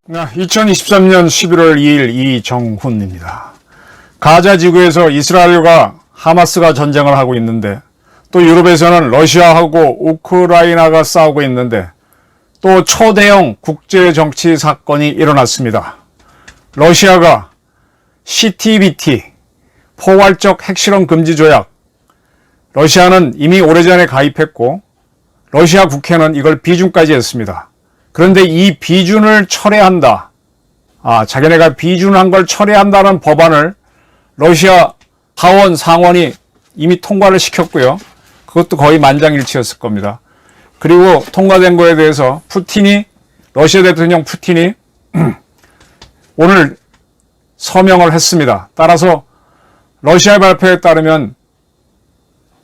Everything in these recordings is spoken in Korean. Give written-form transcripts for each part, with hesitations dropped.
2023년 11월 2일 이정훈입니다. 가자 지구에서 이스라엘과 하마스가 전쟁을 하고 있는데, 또 유럽에서는 러시아하고 우크라이나가 싸우고 있는데, 또 초대형 국제정치 사건이 일어났습니다. 러시아가 CTBT, 포괄적 핵실험 금지 조약, 러시아는 이미 오래전에 가입했고 러시아 국회는 이걸 비준까지 했습니다. 그런데 이 비준을 철회한다, 자기네가 비준한 걸 철회한다는 법안을 러시아 하원 상원이 이미 통과를 시켰고요. 그것도 거의 만장일치였을 겁니다. 그리고 통과된 거에 대해서 러시아 대통령 푸틴이 오늘 서명을 했습니다. 따라서 러시아의 발표에 따르면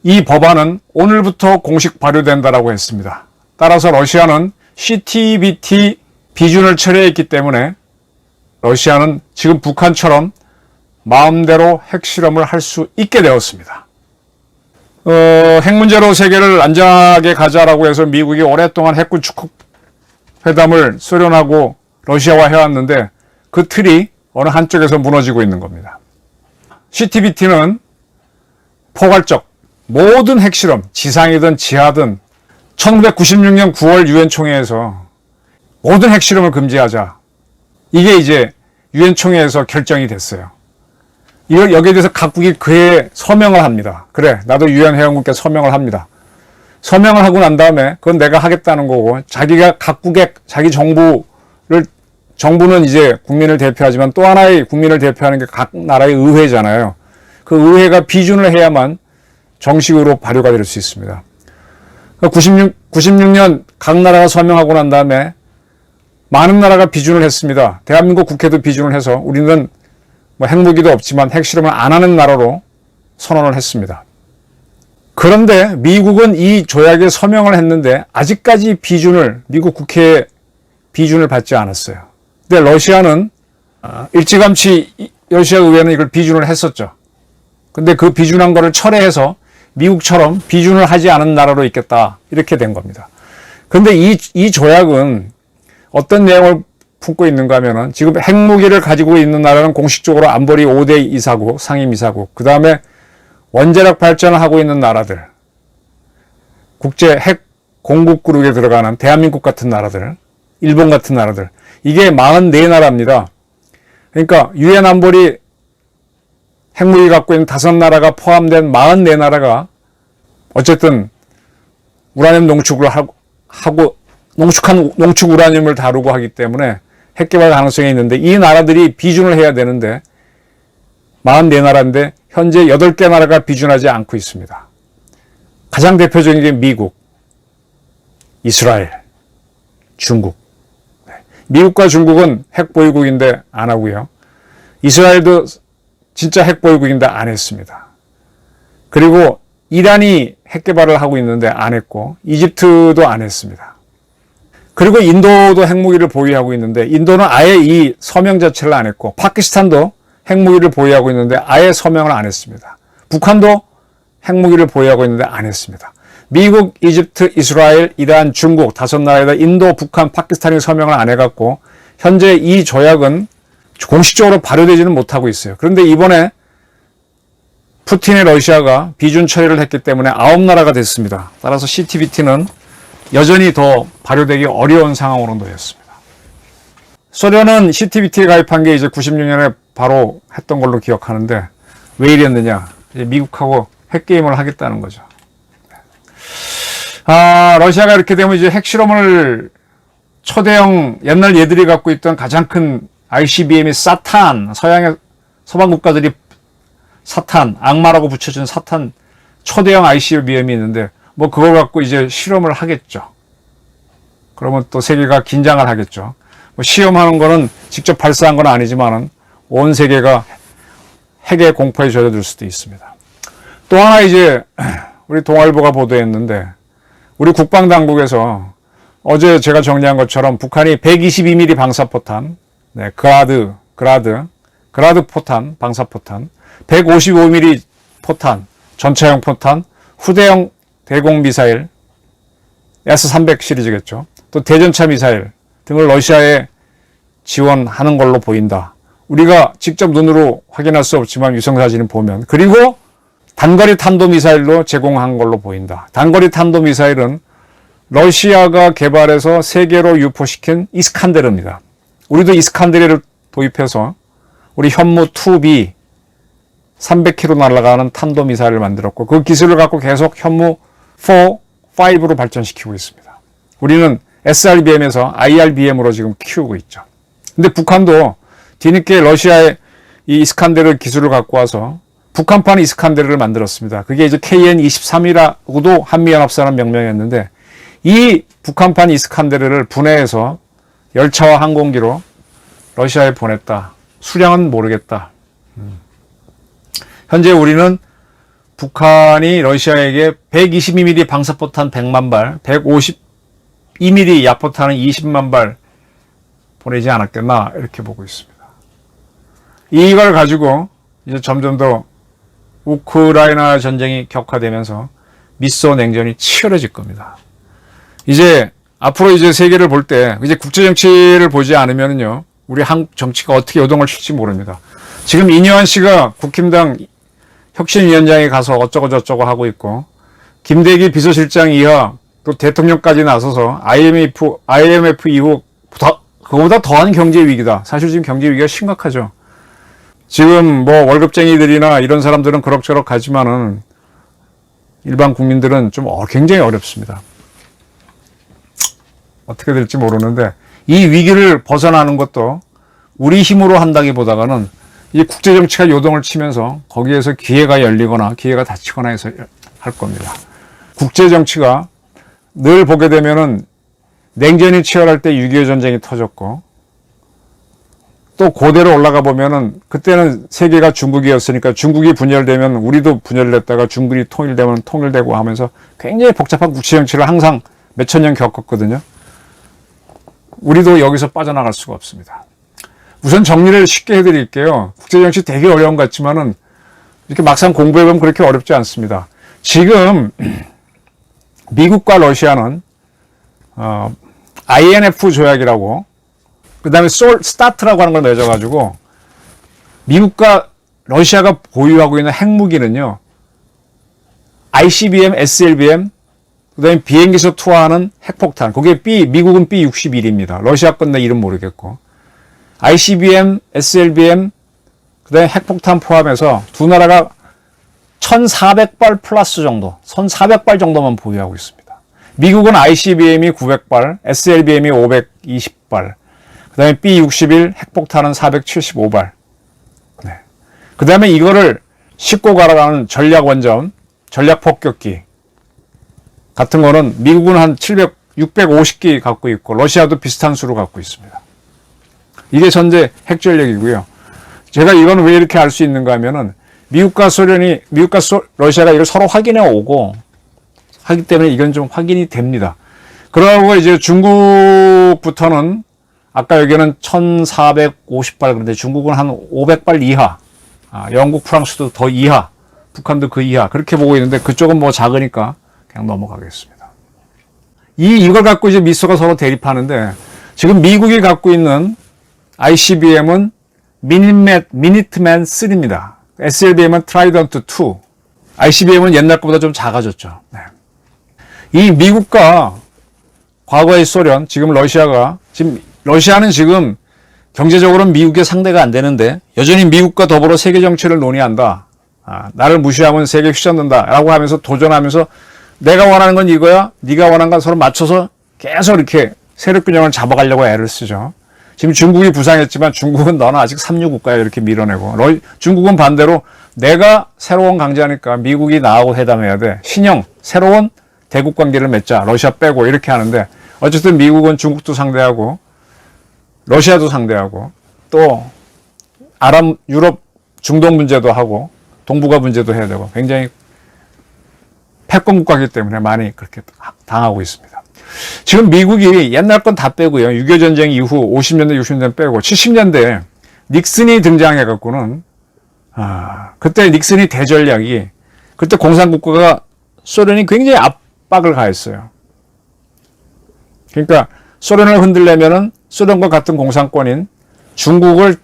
이 법안은 오늘부터 공식 발효된다라고 했습니다. 따라서 러시아는 CTBT 비준을 철회했기 때문에 러시아는 지금 북한처럼 마음대로 핵실험을 할 수 있게 되었습니다. 핵 문제로 세계를 안전하게 가자라고 해서 미국이 오랫동안 핵군 축복 회담을 소련하고 러시아와 해왔는데 그 틀이 어느 한쪽에서 무너지고 있는 겁니다. CTBT는 포괄적 모든 핵실험, 지상이든 지하든 1996년 9월 유엔 총회에서 모든 핵실험을 금지하자, 이게 이제 유엔 총회에서 결정이 됐어요. 여기에 대해서 각국이 그해 서명을 합니다. 그래, 나도 유엔 회원국께 서명을 합니다. 서명을 하고 난 다음에 그건 내가 하겠다는 거고, 각국의 자기 정부는 이제 국민을 대표하지만 또 하나의 국민을 대표하는 게 각 나라의 의회잖아요. 그 의회가 비준을 해야만 정식으로 발효가 될 수 있습니다. 96년 각 나라가 서명하고 난 다음에 많은 나라가 비준을 했습니다. 대한민국 국회도 비준을 해서 우리는 핵무기도 없지만 핵실험을 안 하는 나라로 선언을 했습니다. 그런데 미국은 이 조약에 서명을 했는데 아직까지 미국 국회에 비준을 받지 않았어요. 근데 러시아는 일찌감치 러시아 의회는 이걸 비준을 했었죠. 근데 그 비준한 거를 철회해서 미국처럼 비준을 하지 않은 나라로 있겠다, 이렇게 된 겁니다. 근데 이 조약은 어떤 내용을 품고 있는가 하면은, 지금 핵무기를 가지고 있는 나라는 공식적으로 안보리 5대 이사국, 상임이사국, 그 다음에 원자력 발전을 하고 있는 나라들, 국제 핵 공급 그룹에 들어가는 대한민국 같은 나라들, 일본 같은 나라들, 이게 44나라입니다. 그러니까 유엔 안보리 핵무기 갖고 있는 5나라가 포함된 44나라가 어쨌든 우라늄 농축을 하고 농축 우라늄을 다루고 하기 때문에 핵 개발 가능성이 있는데, 이 나라들이 비준을 해야 되는데 44나라인데 현재 8개 나라가 비준하지 않고 있습니다. 가장 대표적인 게 미국, 이스라엘, 중국. 미국과 중국은 핵 보유국인데 안 하고요. 이스라엘도 진짜 핵 보유국인데 안 했습니다. 그리고 이란이 핵 개발을 하고 있는데 안 했고, 이집트도 안 했습니다. 그리고 인도도 핵무기를 보유하고 있는데 인도는 아예 이 서명 자체를 안 했고, 파키스탄도 핵무기를 보유하고 있는데 아예 서명을 안 했습니다. 북한도 핵무기를 보유하고 있는데 안 했습니다. 미국, 이집트, 이스라엘, 이란, 중국 5나라에다 인도, 북한, 파키스탄이 서명을 안 해갖고 현재 이 조약은 공식적으로 발효되지는 못하고 있어요. 그런데 이번에 푸틴의 러시아가 비준 처리를 했기 때문에 9나라가 됐습니다. 따라서 CTBT는 여전히 더 발효되기 어려운 상황으로 놓였습니다. 소련은 CTBT에 가입한 게 이제 96년에 바로 했던 걸로 기억하는데, 왜 이랬느냐? 이제 미국하고 핵게임을 하겠다는 거죠. 러시아가 이렇게 되면 이제 핵실험을 초대형, 옛날 얘들이 갖고 있던 가장 큰 ICBM이 사탄, 서방 국가들이 사탄, 악마라고 붙여준 사탄 초대형 ICBM이 있는데, 그걸 갖고 이제 실험을 하겠죠. 그러면 또 세계가 긴장을 하겠죠. 시험하는 거는 직접 발사한 건 아니지만은 온 세계가 핵의 공포에 젖어들 수도 있습니다. 또 하나 이제 우리 동아일보가 보도했는데, 우리 국방당국에서 어제 제가 정리한 것처럼 북한이 122mm 방사포탄, 그라드 포탄, 방사포탄, 155mm 포탄, 전차형 포탄, 후대형 대공 미사일, S-300 시리즈겠죠. 또 대전차 미사일 등을 러시아에 지원하는 걸로 보인다. 우리가 직접 눈으로 확인할 수 없지만 위성사진을 보면. 그리고 단거리 탄도미사일로 제공한 걸로 보인다. 단거리 탄도미사일은 러시아가 개발해서 세계로 유포시킨 이스칸데르입니다. 우리도 이스칸데르를 도입해서 우리 현무 2B 300km 날아가는 탄도미사일을 만들었고 그 기술을 갖고 계속 현무 4, 5로 발전시키고 있습니다. 우리는 SRBM에서 IRBM으로 지금 키우고 있죠. 근데 북한도 뒤늦게 러시아의 이 이스칸데르 기술을 갖고 와서 북한판 이스칸데르를 만들었습니다. 그게 이제 KN-23이라고도 한미연합사는 명명했는데 이 북한판 이스칸데르를 분해해서 열차와 항공기로 러시아에 보냈다. 수량은 모르겠다. 현재 우리는 북한이 러시아에게 122mm 방사포탄 100만 발, 152mm 야포탄은 20만 발 보내지 않았겠나 이렇게 보고 있습니다. 이걸 가지고 이제 점점 더 우크라이나 전쟁이 격화되면서 미소 냉전이 치열해질 겁니다. 이제 앞으로 이제 세계를 볼 때 이제 국제 정치를 보지 않으면요 우리 한국 정치가 어떻게 요동을 칠지 모릅니다. 지금 이녀환 씨가 국힘당 혁신위원장에 가서 어쩌고저쩌고 하고 있고 김대기 비서실장 이하 또 대통령까지 나서서 IMF 이후 그거보다 더한 경제 위기다. 사실 지금 경제 위기가 심각하죠. 지금 뭐 월급쟁이들이나 이런 사람들은 그럭저럭 가지만은 일반 국민들은 좀 굉장히 어렵습니다. 어떻게 될지 모르는데 이 위기를 벗어나는 것도 우리 힘으로 한다기보다는 이 국제정치가 요동을 치면서 거기에서 기회가 열리거나 기회가 닫히거나 해서 할 겁니다. 국제정치가 늘 보게 되면은 냉전이 치열할 때 6.25 전쟁이 터졌고 또 고대로 올라가 보면은 그때는 세계가 중국이었으니까 중국이 분열되면 우리도 분열됐다가 중국이 통일되면 통일되고 하면서 굉장히 복잡한 국제정치를 항상 몇천 년 겪었거든요. 우리도 여기서 빠져나갈 수가 없습니다. 우선 정리를 쉽게 해드릴게요. 국제정치 되게 어려운 것 같지만은 이렇게 막상 공부해보면 그렇게 어렵지 않습니다. 지금 미국과 러시아는 INF 조약이라고 그 다음에 스타트라고 하는 걸 맺어가지고 미국과 러시아가 보유하고 있는 핵무기는요. ICBM, SLBM, 그 다음에 비행기에서 투하하는 핵폭탄. 그게 미국은 B-61입니다. 러시아 건내 이름 모르겠고. ICBM, SLBM, 그 다음에 핵폭탄 포함해서 두 나라가 1,400발 플러스 정도, 1,400발 정도만 보유하고 있습니다. 미국은 ICBM이 900발, SLBM이 520발, 그 다음에 B-61 핵폭탄은 475발. 네. 그 다음에 이거를 싣고 가라는 전략원전, 전략폭격기 같은 거는 미국은 한 650기 갖고 있고 러시아도 비슷한 수로 갖고 있습니다. 이게 전제 핵전력이고요. 제가 이건 왜 이렇게 알 수 있는가 하면은 미국과 러시아가 이걸 서로 확인해 오고 하기 때문에 이건 좀 확인이 됩니다. 그러고 이제 중국부터는 아까 여기는 1,450발 그런데 중국은 한 500발 이하, 영국, 프랑스도 더 이하, 북한도 그 이하 그렇게 보고 있는데 그쪽은 뭐 작으니까 그냥 넘어가겠습니다. 이걸 갖고 이제 미소가 서로 대립하는데 지금 미국이 갖고 있는 ICBM은 미니트맨 3입니다. SLBM은 트라이던트 2. ICBM은 옛날 것보다 좀 작아졌죠. 네. 이 미국과 과거의 소련, 지금 러시아는 지금 경제적으로는 미국의 상대가 안 되는데 여전히 미국과 더불어 세계 정치를 논의한다. 나를 무시하면 세계 휘젓는다. 라고 하면서 도전하면서 내가 원하는 건 이거야. 네가 원하는 건 서로 맞춰서 계속 이렇게 세력균형을 잡아가려고 애를 쓰죠. 지금 중국이 부상했지만 중국은 너는 아직 삼류 국가야 이렇게 밀어내고 중국은 반대로 내가 새로운 강자니까 미국이 나하고 회담해야 돼. 신형 새로운 대국 관계를 맺자. 러시아 빼고 이렇게 하는데 어쨌든 미국은 중국도 상대하고 러시아도 상대하고 또 유럽 중동 문제도 하고 동북아 문제도 해야 되고 굉장히 패권 국가이기 때문에 많이 그렇게 당하고 있습니다. 지금 미국이 옛날 건 다 빼고요. 6.25 전쟁 이후 50년대, 60년대 빼고 70년대에 닉슨이 등장해갖고는 그때 닉슨이 대전략이, 그때 공산국가가 소련이 굉장히 압박을 가했어요. 그러니까 소련을 흔들려면은 소련과 같은 공산권인 중국을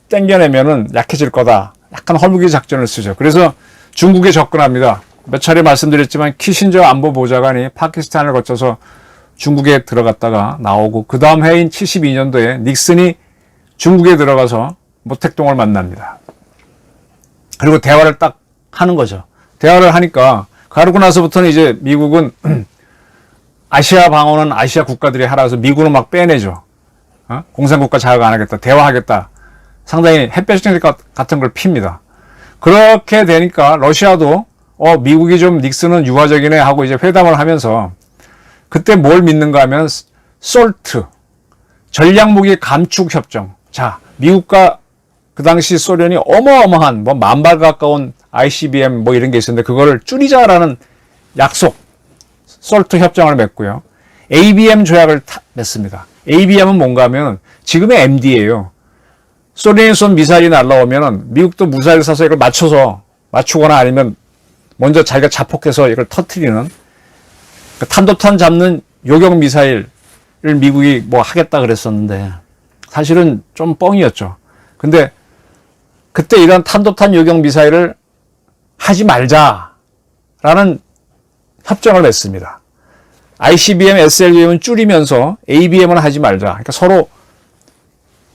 땡겨내면은 약해질 거다. 약간 허무기 작전을 쓰죠. 그래서 중국에 접근합니다. 몇 차례 말씀드렸지만 키신저 안보보좌관이 파키스탄을 거쳐서 중국에 들어갔다가 나오고, 그 다음 해인 72년도에 닉슨이 중국에 들어가서 모택동을 만납니다. 그리고 대화를 딱 하는 거죠. 대화를 하니까, 그러고 나서부터는 이제 미국은 아시아 방어는 아시아 국가들이 하라서 미국은 막 빼내죠. 공산국가 자극 안 하겠다, 대화하겠다. 상당히 햇볕 같은 걸 핍니다. 그렇게 되니까 러시아도 미국이 좀 닉슨은 유화적이네 하고 이제 회담을 하면서, 그때 뭘 믿는가 하면 솔트, 전략무기 감축 협정. 자, 미국과 그 당시 소련이 어마어마한 뭐 10,000발 가까운 ICBM 뭐 이런 게 있었는데 그거를 줄이자라는 약속, 솔트 협정을 맺고요. ABM 조약을 맺습니다. ABM은 뭔가 하면 지금의 MD예요. 소련이 쏜 미사일이 날라오면은 미국도 무사일 쏴서 이걸 맞추거나 아니면 먼저 자기가 자폭해서 이걸 터트리는, 탄도탄 잡는 요격 미사일을 미국이 뭐 하겠다 그랬었는데 사실은 좀 뻥이었죠. 근데 그때 이런 탄도탄 요격 미사일을 하지 말자라는 협정을 맺습니다. ICBM, SLBM은 줄이면서 ABM은 하지 말자. 그러니까 서로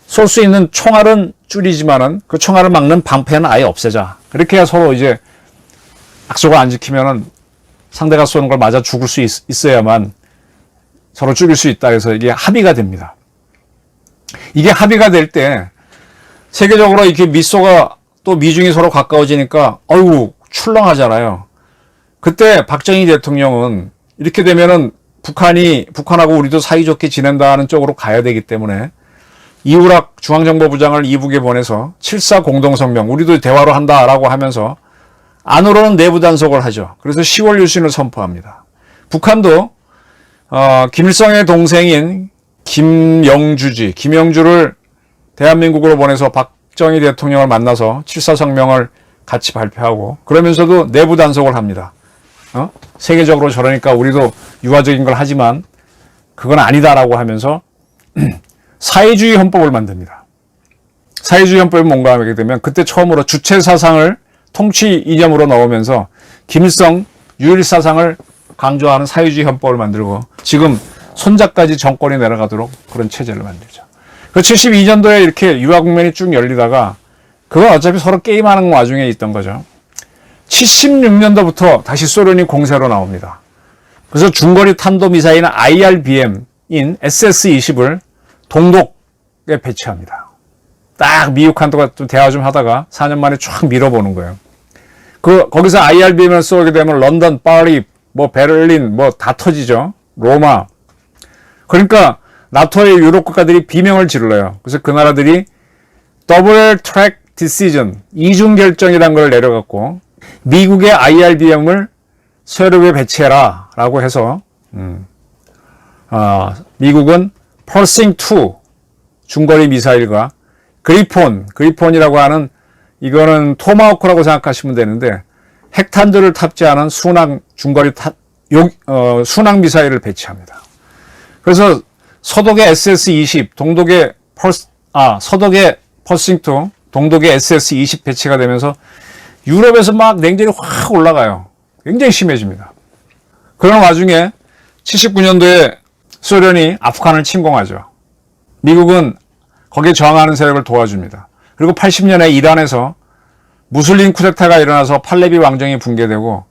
쏠 수 있는 총알은 줄이지만은 그 총알을 막는 방패는 아예 없애자. 그렇게 해야 서로 이제 약속을 안 지키면은 상대가 쏘는 걸 맞아 죽을 수 있어야만 서로 줄일 수 있다 해서 이게 합의가 됩니다. 이게 합의가 될 때 세계적으로 이렇게 미소가 또 미중이 서로 가까워지니까 어이구 출렁하잖아요. 그때 박정희 대통령은 이렇게 되면은 북한하고 우리도 사이좋게 지낸다는 쪽으로 가야 되기 때문에 이우락 중앙정보부장을 이북에 보내서 7.4 공동성명, 우리도 대화로 한다라고 하면서 안으로는 내부 단속을 하죠. 그래서 10월 유신을 선포합니다. 북한도 김일성의 동생인 김영주를 대한민국으로 보내서 박정희 대통령을 만나서 7.4 성명을 같이 발표하고, 그러면서도 내부 단속을 합니다. 세계적으로 저러니까 우리도 유화적인 걸 하지만 그건 아니다라고 하면서 사회주의 헌법을 만듭니다. 사회주의 헌법이 뭔가 하게 되면 그때 처음으로 주체사상을 통치 이념으로 넣으면서 김일성 유일사상을 강조하는 사회주의 헌법을 만들고 지금 손자까지 정권이 내려가도록 그런 체제를 만들죠. 그 72년도에 이렇게 유화 국면이 쭉 열리다가 그건 어차피 서로 게임하는 와중에 있던 거죠. 76년도부터 다시 소련이 공세로 나옵니다. 그래서 중거리 탄도미사일인 IRBM인 SS-20을 동독에 배치합니다. 딱 미국한테 좀 대화 좀 하다가 4년 만에 쫙 밀어보는 거예요. 거기서 IRBM을 쏘게 되면 런던, 파리, 베를린 다 터지죠. 로마. 그러니까 나토의 유럽 국가들이 비명을 질러요. 그래서 그 나라들이 더블 트랙 디시전, 이중 결정이라는 걸 내려갖고 미국의 IRBM을 서유럽에 배치해라 라고 해서 미국은 펄싱2 중거리 미사일과 그리폰이라고 하는, 이거는 토마호크라고 생각하시면 되는데 핵탄두를 탑재하는 중거리 순항 미사일을 배치합니다. 그래서 서독의 SS-20, 서독의 펄싱2, 동독의 SS-20 배치가 되면서 유럽에서 막 냉전이 확 올라가요. 굉장히 심해집니다. 그런 와중에 79년도에 소련이 아프간을 침공하죠. 미국은 거기에 저항하는 세력을 도와줍니다. 그리고 80년에 이란에서 무슬림 쿠데타가 일어나서 팔레비 왕정이 붕괴되고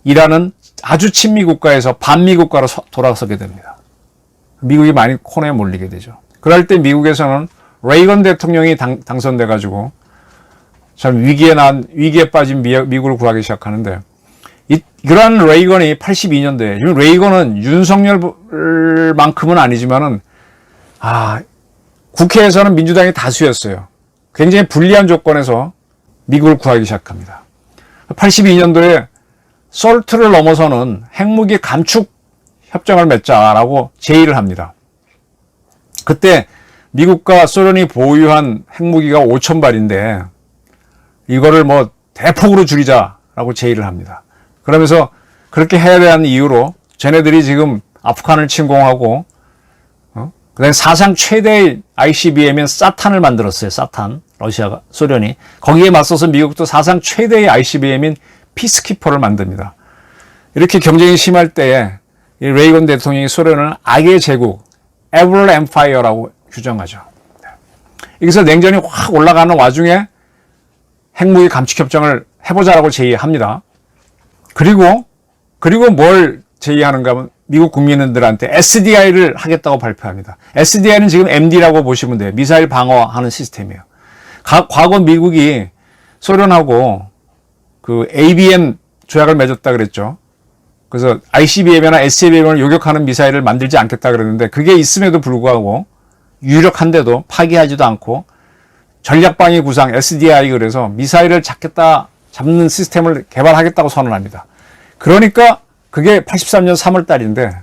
이란은 아주 친미 국가에서 반미 국가로 돌아서게 됩니다. 미국이 많이 코너에 몰리게 되죠. 그럴 때 미국에서는 레이건 대통령이 당선돼가지고 참 위기에 빠진 미국을 구하기 시작하는데, 그러한 레이건이 82년도에, 레이건은 윤석열만큼은 아니지만은 국회에서는 민주당이 다수였어요. 굉장히 불리한 조건에서 미국을 구하기 시작합니다. 82년도에 솔트를 넘어서는 핵무기 감축 협정을 맺자라고 제의를 합니다. 그때 미국과 소련이 보유한 핵무기가 5,000발인데 이거를 뭐 대폭으로 줄이자라고 제의를 합니다. 그러면서 그렇게 해야 되는 이유로 쟤네들이 지금 아프간을 침공하고 그다음에 사상 최대의 ICBM인 사탄을 만들었어요. 사탄. 러시아가, 소련이. 거기에 맞서서 미국도 사상 최대의 ICBM인 피스키퍼를 만듭니다. 이렇게 경쟁이 심할 때에 이 레이건 대통령이 소련을 악의 제국, Evil Empire라고 규정하죠. 여기서 냉전이 확 올라가는 와중에 핵무기 감축협정을 해보자라고 제의합니다. 그리고 뭘 제의하는가 하면 미국 국민들한테 SDI를 하겠다고 발표합니다. SDI는 지금 MD라고 보시면 돼요. 미사일 방어하는 시스템이에요. 과거 미국이 소련하고 그 ABM 조약을 맺었다 그랬죠. 그래서 ICBM이나 SLBM을 요격하는 미사일을 만들지 않겠다 그랬는데 그게 있음에도 불구하고 유력한데도 파기하지도 않고 전략방위 구상 SDI 그래서 미사일을 잡는 시스템을 개발하겠다고 선언합니다. 그러니까 그게 83년 3월 달인데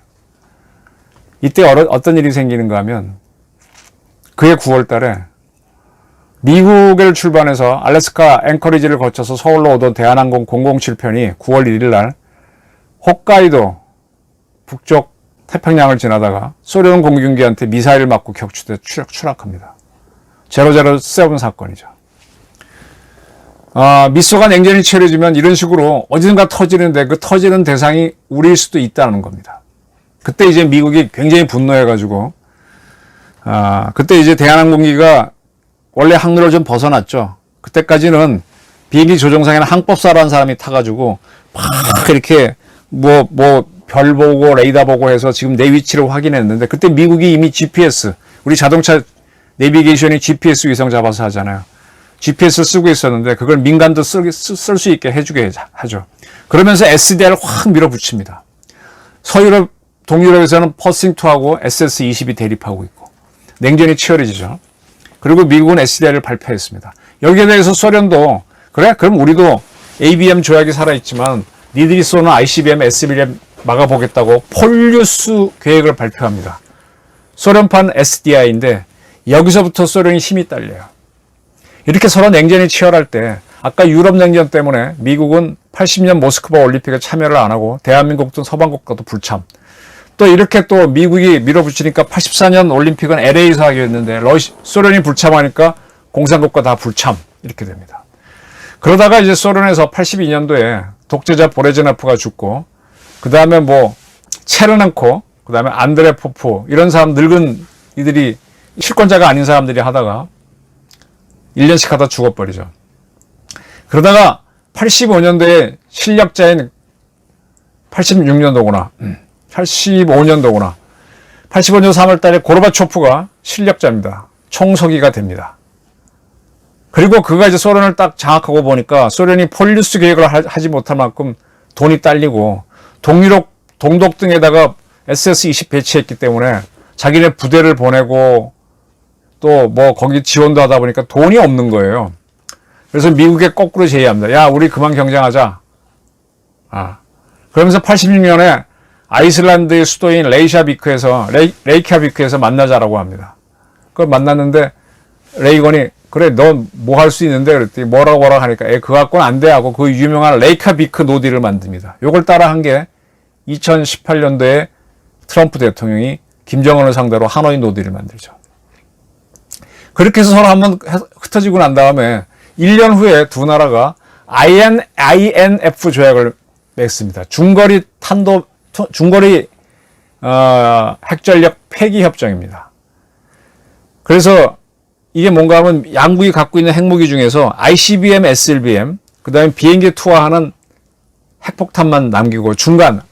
이때 어떤 일이 생기는가 하면 그해 9월 달에 미국을 출발해서 알래스카 앵커리지를 거쳐서 서울로 오던 대한항공 007편이 9월 1일 날 홋카이도 북쪽 태평양을 지나다가 소련 공군기한테 미사일을 맞고 격추돼 추락합니다. 007 사건이죠. 미소가 냉전이 치러지면 이런 식으로 어디든가 터지는데 그 터지는 대상이 우리일 수도 있다는 겁니다. 그때 이제 미국이 굉장히 분노해가지고 그때 이제 대한항공기가 원래 항로를 좀 벗어났죠. 그때까지는 비행기 조종상에는 항법사라는 사람이 타가지고 막 이렇게 별 보고 레이더 보고 해서 지금 내 위치를 확인했는데 그때 미국이 이미 GPS, 우리 자동차 내비게이션이 GPS 위성 잡아서 하잖아요. GPS를 쓰고 있었는데 그걸 민간도 쓸 수 있게 해주게 하죠. 그러면서 SDR을 확 밀어붙입니다. 서유럽, 동유럽에서는 퍼싱2하고 SS-20이 대립하고 있고 냉전이 치열해지죠. 그리고 미국은 SDR을 발표했습니다. 여기에 대해서 소련도 그래? 그럼 우리도 ABM 조약이 살아있지만 니들이 쏘는 ICBM, SBM 막아보겠다고 폴류스 계획을 발표합니다. 소련판 SDI인데 여기서부터 소련이 힘이 딸려요. 이렇게 서로 냉전이 치열할 때 아까 유럽 냉전 때문에 미국은 80년 모스크바 올림픽에 참여를 안 하고 대한민국도 서방국가도 불참. 또 이렇게 또 미국이 밀어붙이니까 84년 올림픽은 LA에서 하기로 했는데 소련이 불참하니까 공산국가 다 불참. 이렇게 됩니다. 그러다가 이제 소련에서 82년도에 독재자 보레즈네프가 죽고 그 다음에 체르넨코, 그 다음에 안드레포프 이런 사람 늙은 이들이 실권자가 아닌 사람들이 하다가 1년씩 하다 죽어버리죠. 그러다가 85년도에 실력자인 85년도 85년 3월 달에 고르바초프가 실력자입니다. 총서기가 됩니다. 그리고 그가 이제 소련을 딱 장악하고 보니까 소련이 폴류스 계획을 하지 못할 만큼 돈이 딸리고 동유럽, 동독 등에다가 SS-20 배치했기 때문에 자기네 부대를 보내고 또 거기 지원도 하다 보니까 돈이 없는 거예요. 그래서 미국에 거꾸로 제의합니다. 야, 우리 그만 경쟁하자. 그러면서 86년에 아이슬란드의 수도인 레이캬비크에서 만나자라고 합니다. 그걸 만났는데 레이건이 그래, 너 뭐 할 수 있는데 그랬더니 뭐라고 하니까 그거 갖고는 안 돼 하고 그 유명한 레이캬비크 노딜을 만듭니다. 요걸 따라한 게 2018년도에 트럼프 대통령이 김정은을 상대로 하노이 노딜을 만들죠. 그렇게 해서 서로 한번 흩어지고 난 다음에 1년 후에 두 나라가 INF 조약을 맺습니다. 중거리 핵전력 폐기 협정입니다. 그래서 이게 뭔가 하면 양국이 갖고 있는 핵무기 중에서 ICBM, SLBM, 그 다음에 비행기 투하하는 핵폭탄만 남기고 중간,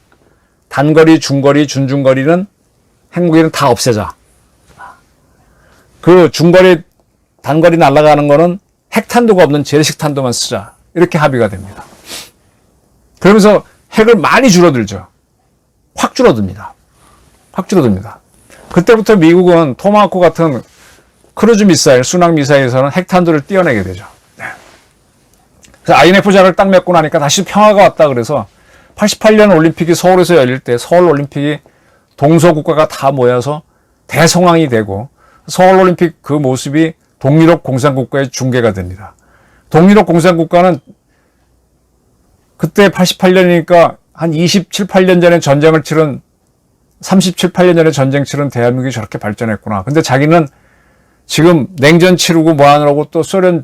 단거리, 중거리, 준중거리는 핵무기는 다 없애자. 그 중거리, 단거리 날아가는 거는 핵탄두가 없는 재래식탄두만 쓰자. 이렇게 합의가 됩니다. 그러면서 핵을 많이 줄어들죠. 확 줄어듭니다. 그때부터 미국은 토마호크 같은 크루즈 미사일, 순항 미사일에서는 핵탄두를 띄어내게 되죠. 그래서 INF 조약을 딱 맺고 나니까 다시 평화가 왔다 그래서 88년 올림픽이 서울에서 열릴 때 서울 올림픽이 동서국가가 다 모여서 대성황이 되고 서울 올림픽 그 모습이 동유럽 공산국가에 중계가 됩니다. 동유럽 공산국가는 그때 88년이니까 한 27, 8년 전에 전쟁을 치른 37, 8년 전에 전쟁 치른 대한민국이 저렇게 발전했구나. 근데 자기는 지금 냉전 치르고 뭐 하느라고 또 소련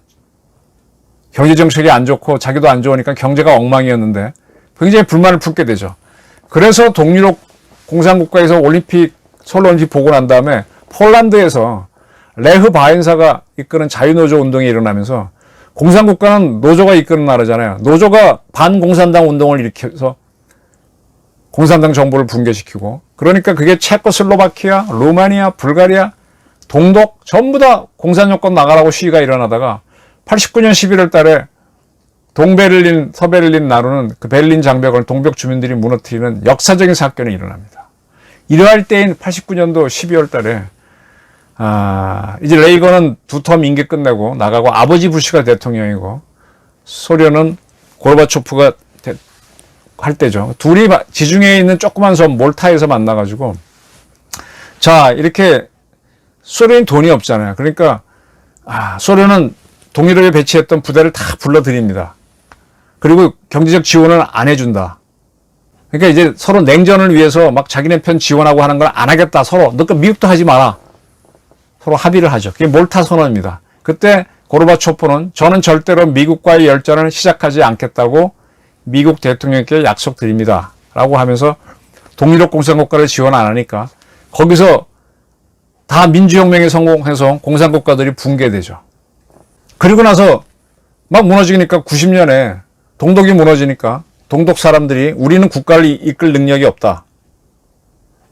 경제 정책이 안 좋고 자기도 안 좋으니까 경제가 엉망이었는데 굉장히 불만을 품게 되죠. 그래서 동유럽 공산국가에서 서울올림픽 보고 난 다음에 폴란드에서 레흐 바엔사가 이끄는 자유노조 운동이 일어나면서 공산국가는 노조가 이끄는 나라잖아요. 노조가 반공산당 운동을 일으켜서 공산당 정부를 붕괴시키고, 그러니까 그게 체코슬로바키아, 루마니아, 불가리아, 동독 전부 다 공산여권 나가라고 시위가 일어나다가 89년 11월 달에 동베를린, 서베를린 나누는 그 베를린 장벽을 동벽 주민들이 무너뜨리는 역사적인 사건이 일어납니다. 이러할 때인 89년도 12월 달에 이제 레이건은 두 텀 임기 끝내고 나가고 아버지 부시가 대통령이고 소련은 고르바초프가 할 때죠. 둘이 지중해에 있는 조그만 섬 몰타에서 만나가지고 자, 이렇게 소련이 돈이 없잖아요. 그러니까 소련은 동유럽에 배치했던 부대를 다 불러들입니다. 그리고 경제적 지원을 안 해준다. 그러니까 이제 서로 냉전을 위해서 막 자기네 편 지원하고 하는 걸 안 하겠다. 서로 너 미국도 하지 마라. 서로 합의를 하죠. 그게 몰타 선언입니다. 그때 고르바초프는 저는 절대로 미국과의 열전을 시작하지 않겠다고 미국 대통령께 약속드립니다. 라고 하면서 동유럽 공산국가를 지원 안 하니까 거기서 다 민주혁명에 성공해서 공산국가들이 붕괴되죠. 그리고 나서 막 무너지니까 90년에 동독이 무너지니까 동독 사람들이 우리는 국가를 이끌 능력이 없다.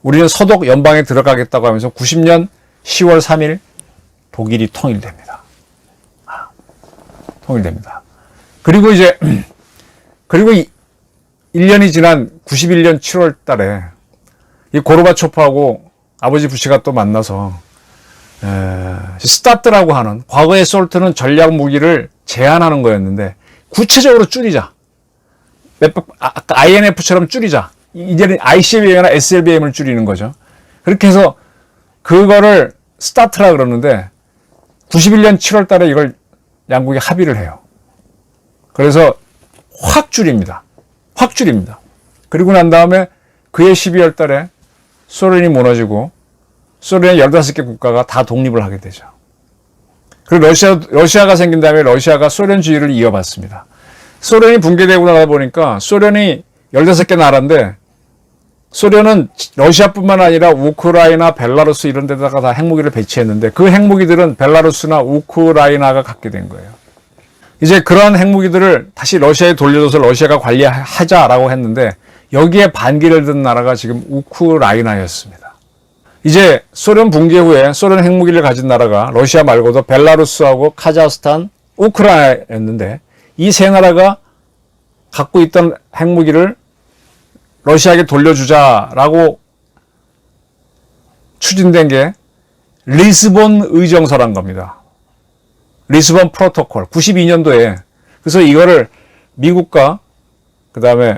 우리는 서독 연방에 들어가겠다고 하면서 90년 10월 3일 독일이 통일됩니다. 통일됩니다. 그리고 이제 그리고 1년이 지난 91년 7월 달에 이 고르바초프하고 아버지 부시가 또 만나서 스타트라고 하는, 과거의 솔트는 전략 무기를 제한하는 거였는데 구체적으로 줄이자. 아까 INF처럼 줄이자. 이제는 ICBM이나 SLBM을 줄이는 거죠. 그렇게 해서 그거를 스타트라 그러는데 91년 7월 달에 이걸 양국이 합의를 해요. 그래서 확 줄입니다. 확 줄입니다. 그리고 난 다음에 그해 12월 달에 소련이 무너지고 소련의 15개 국가가 다 독립을 하게 되죠. 그리고 러시아가 생긴 다음에 러시아가 소련주의를 이어받습니다. 소련이 붕괴되고 나다 보니까 소련이 15개 나라인데 소련은 러시아뿐만 아니라 우크라이나, 벨라루스 이런 데다가 다 핵무기를 배치했는데 그 핵무기들은 벨라루스나 우크라이나가 갖게 된 거예요. 이제 그러한 핵무기들을 다시 러시아에 돌려줘서 러시아가 관리하자라고 했는데 여기에 반기를 든 나라가 지금 우크라이나였습니다. 이제 소련 붕괴 후에 소련 핵무기를 가진 나라가 러시아 말고도 벨라루스하고 카자흐스탄, 우크라이나였는데 이 세 나라가 갖고 있던 핵무기를 러시아에게 돌려주자라고 추진된 게 리스본 의정서란 겁니다. 리스본 프로토콜 92년도에. 그래서 이거를 미국과 그 다음에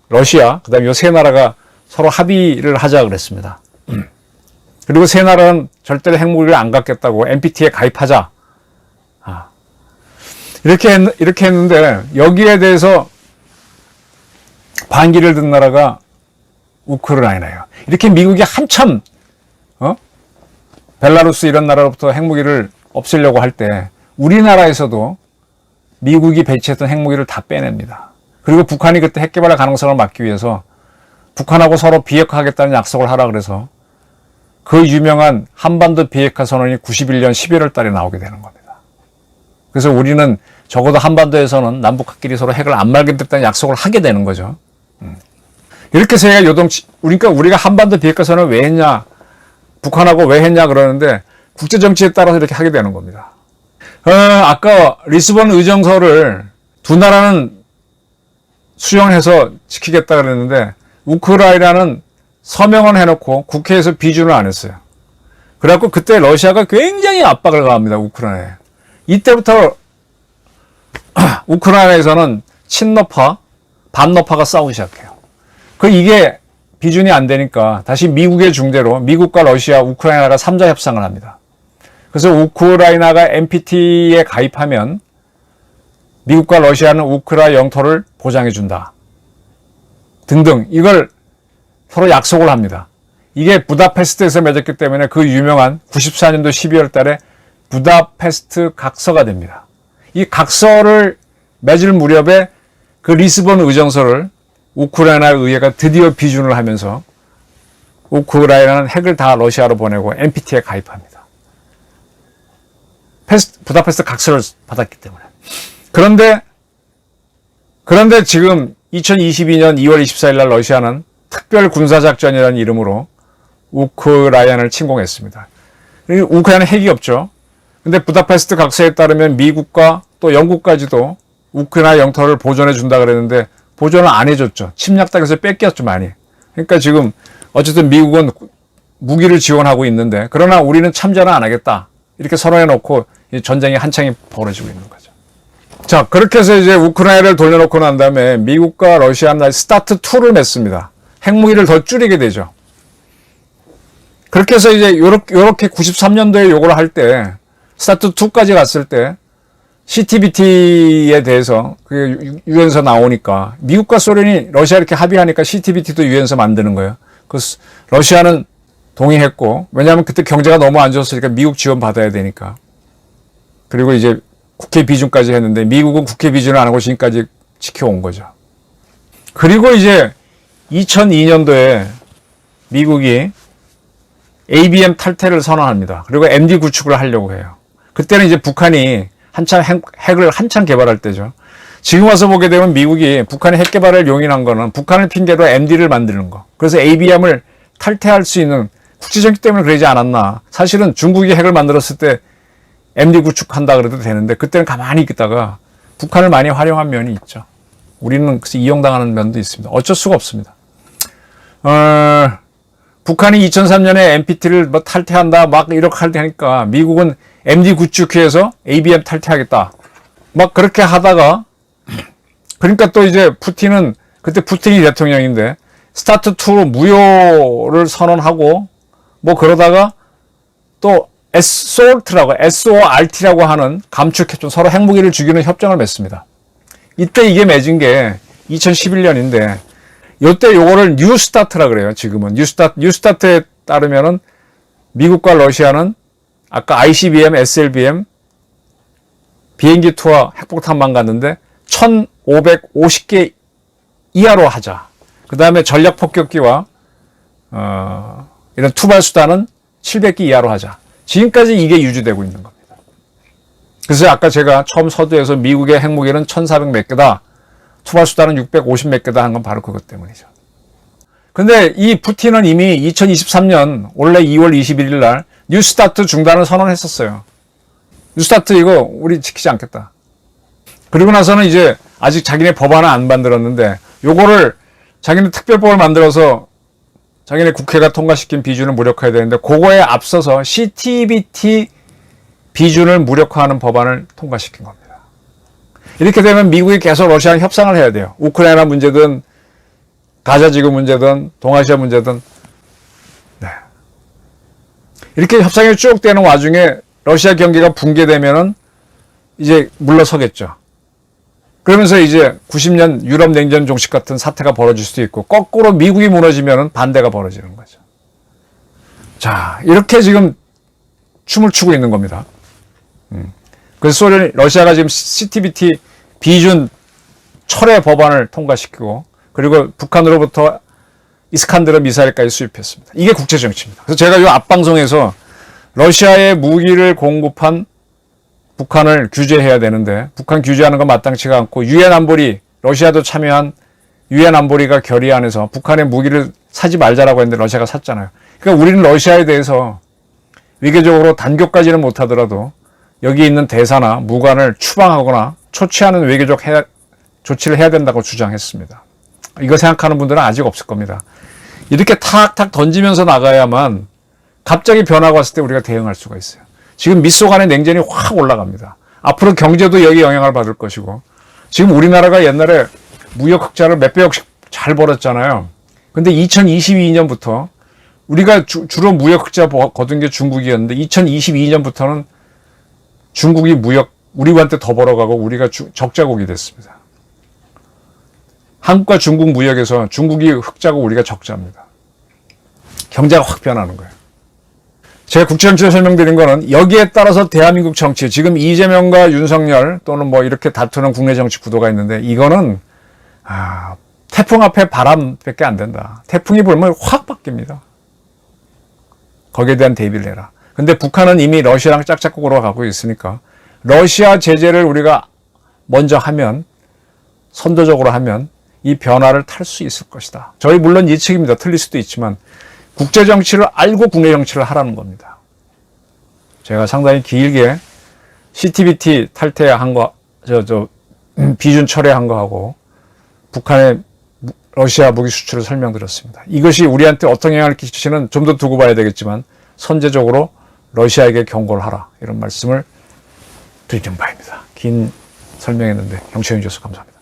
러시아, 그 다음에 이 세 나라가 서로 합의를 하자 그랬습니다. 그리고 세 나라는 절대로 핵무기를 안 갖겠다고 NPT에 가입하자. 이렇게 했는데 여기에 대해서 반기를 든 나라가 우크라이나예요. 이렇게 미국이 한참 벨라루스 이런 나라로부터 핵무기를 없애려고 할 때 우리나라에서도 미국이 배치했던 핵무기를 다 빼냅니다. 그리고 북한이 그때 핵 개발의 가능성을 막기 위해서 북한하고 서로 비핵화하겠다는 약속을 하라 그래서 그 유명한 한반도 비핵화 선언이 91년 11월 달에 나오게 되는 겁니다. 그래서 우리는 적어도 한반도에서는 남북한끼리 서로 핵을 안 말겠다는 약속을 하게 되는 거죠. 이렇게 해서 그러니까 우리가 한반도 비핵화 선언을 왜 했냐, 북한하고 왜 했냐 그러는데 국제 정치에 따라서 이렇게 하게 되는 겁니다. 아까 리스본 의정서를 두 나라는 수용해서 지키겠다 그랬는데 우크라이나는 서명은 해놓고 국회에서 비준을 안 했어요. 그래갖고 그때 러시아가 굉장히 압박을 가합니다. 우크라이나에. 이때부터 우크라이나에서는 친러파, 반러파가 싸우기 시작해요. 이게 비준이 안 되니까 다시 미국의 중재로 미국과 러시아, 우크라이나가 3자 협상을 합니다. 그래서 우크라이나가 NPT에 가입하면 미국과 러시아는 우크라이나 영토를 보장해준다. 등등 이걸 서로 약속을 합니다. 이게 부다페스트에서 맺었기 때문에 그 유명한 94년도 12월 달에 부다페스트 각서가 됩니다. 이 각서를 맺을 무렵에 그 리스본 의정서를 우크라이나 의회가 드디어 비준을 하면서 우크라이나는 핵을 다 러시아로 보내고 NPT에 가입합니다. 부다페스트 각서를 받았기 때문에. 그런데 지금 2022년 2월 24일 날 러시아는 특별 군사작전이라는 이름으로 우크라이나를 침공했습니다. 우크라이나는 핵이 없죠. 근데 부다페스트 각서에 따르면 미국과 또 영국까지도 우크라이나 영토를 보존해 준다 그랬는데 보존을 안 해줬죠. 침략당해서 뺏겼죠, 많이. 그러니까 지금 어쨌든 미국은 무기를 지원하고 있는데 그러나 우리는 참전을 안 하겠다. 이렇게 선언해 놓고 전쟁이 한창이 벌어지고 있는 거죠. 자, 그렇게 해서 이제 우크라이나를 돌려놓고 난 다음에 미국과 러시아는 스타트 2를 맺습니다. 핵무기를 더 줄이게 되죠. 그렇게 해서 이제 요렇게 93년도에 요걸 할 때 스타트 2까지 갔을 때 CTBT에 대해서 그 유엔서 나오니까 미국과 소련이 러시아 이렇게 합의하니까 CTBT도 유엔서 만드는 거예요. 그 러시아는 동의했고 왜냐하면 그때 경제가 너무 안 좋았으니까 미국 지원 받아야 되니까. 그리고 이제 국회 비준까지 했는데 미국은 국회 비준을 안 하고 지금까지 지켜온 거죠. 그리고 이제 2002년도에 미국이 ABM 탈퇴를 선언합니다. 그리고 MD 구축을 하려고 해요. 그때는 이제 북한이 한참 핵을 한참 개발할 때죠. 지금 와서 보게 되면 미국이 북한의 핵 개발을 용인한 거는 북한을 핑계로 MD를 만드는 거. 그래서 ABM을 탈퇴할 수 있는 국제정기 때문에 그러지 않았나. 사실은 중국이 핵을 만들었을 때 MD 구축한다 그래도 되는데 그때는 가만히 있다가 북한을 많이 활용한 면이 있죠. 우리는 이용당하는 면도 있습니다. 어쩔 수가 없습니다. 북한이 2003년에 NPT를 뭐 탈퇴한다 막 이렇게 하니까 미국은 MD 구축해서 ABM 탈퇴하겠다. 막 그렇게 하다가 그러니까 또 이제 푸틴은 그때 푸틴이 대통령인데 스타트 2로 무효를 선언하고 뭐 그러다가 또 SORT라고 하는 감축해준 서로 핵무기를 죽이는 협정을 맺습니다. 이때 이게 맺은 게 2011년인데 이때 요거를 뉴스타트라 그래요. 지금은 뉴스타트에 따르면은 미국과 러시아는 아까 ICBM, SLBM 비행기 투하 핵폭탄만 갔는데 1,550개 이하로 하자. 그 다음에 전략 폭격기와 이런 투발 수단은 700개 이하로 하자. 지금까지 이게 유지되고 있는 겁니다. 그래서 아까 제가 처음 서두에서 미국의 핵무기는 1,400 몇 개다. 투발 수단은 650 몇 개다 한 건 바로 그것 때문이죠. 근데 이 푸틴은 이미 2023년 올해 2월 21일 날 뉴스타트 중단을 선언했었어요. 뉴스타트 이거 우리 지키지 않겠다. 그리고 나서는 이제 아직 자기네 법안을 안 만들었는데 요거를 자기네 특별법을 만들어서 자기네 국회가 통과시킨 비준을 무력화해야 되는데 그거에 앞서서 CTBT 비준을 무력화하는 법안을 통과시킨 겁니다. 이렇게 되면 미국이 계속 러시아랑 협상을 해야 돼요. 우크라이나 문제든 가자지구 문제든 동아시아 문제든 네. 이렇게 협상이 쭉 되는 와중에 러시아 경기가 붕괴되면은 이제 물러서겠죠. 그러면서 이제 90년 유럽 냉전 종식 같은 사태가 벌어질 수도 있고 거꾸로 미국이 무너지면은 반대가 벌어지는 거죠. 자, 이렇게 지금 춤을 추고 있는 겁니다. 그래서 러시아가 지금 CTBT 비준 철회 법안을 통과시키고 그리고 북한으로부터 이스칸데르 미사일까지 수입했습니다. 이게 국제 정치입니다. 그래서 제가 이 앞방송에서 러시아에 무기를 공급한 북한을 규제해야 되는데 북한 규제하는 건 마땅치가 않고 유엔 안보리 러시아도 참여한 유엔 안보리가 결의안에서 북한의 무기를 사지 말자라고 했는데 러시아가 샀잖아요. 그러니까 우리는 러시아에 대해서 외교적으로 단교까지는 못하더라도 여기 있는 대사나 무관을 추방하거나 초치하는 외교적 조치를 해야 된다고 주장했습니다. 이거 생각하는 분들은 아직 없을 겁니다. 이렇게 탁탁 던지면서 나가야만 갑자기 변화가 왔을 때 우리가 대응할 수가 있어요. 지금 미소 간의 냉전이 확 올라갑니다. 앞으로 경제도 여기 영향을 받을 것이고 지금 우리나라가 옛날에 무역 흑자를 몇백억씩 잘 벌었잖아요. 근데 2022년부터 우리가 주로 무역 흑자 거둔 게 중국이었는데 2022년부터는 중국이 무역 우리한테 더 벌어가고 우리가 적자국이 됐습니다. 한국과 중국 무역에서 중국이 흑자고 우리가 적자입니다. 경제가 확 변하는 거예요. 제가 국제정치를 설명드린 거는 여기에 따라서 대한민국 정치, 지금 이재명과 윤석열 또는 뭐 이렇게 다투는 국내 정치 구도가 있는데 이거는 태풍 앞에 바람밖에 안 된다. 태풍이 불면 확 바뀝니다. 거기에 대한 대비를 해라. 근데 북한은 이미 러시아랑 짝짝꿍으로 가고 있으니까 러시아 제재를 우리가 먼저 하면, 선도적으로 하면 이 변화를 탈 수 있을 것이다. 저희 물론 예측입니다. 틀릴 수도 있지만 국제정치를 알고 국내 정치를 하라는 겁니다. 제가 상당히 길게 CTBT 탈퇴한 거, 비준 철회한 거하고 북한의 러시아 무기 수출을 설명드렸습니다. 이것이 우리한테 어떤 영향을 끼치는 좀 더 두고 봐야 되겠지만 선제적으로 러시아에게 경고를 하라. 이런 말씀을 드리는 바입니다. 긴 설명했는데 경청해 주셔서 감사합니다.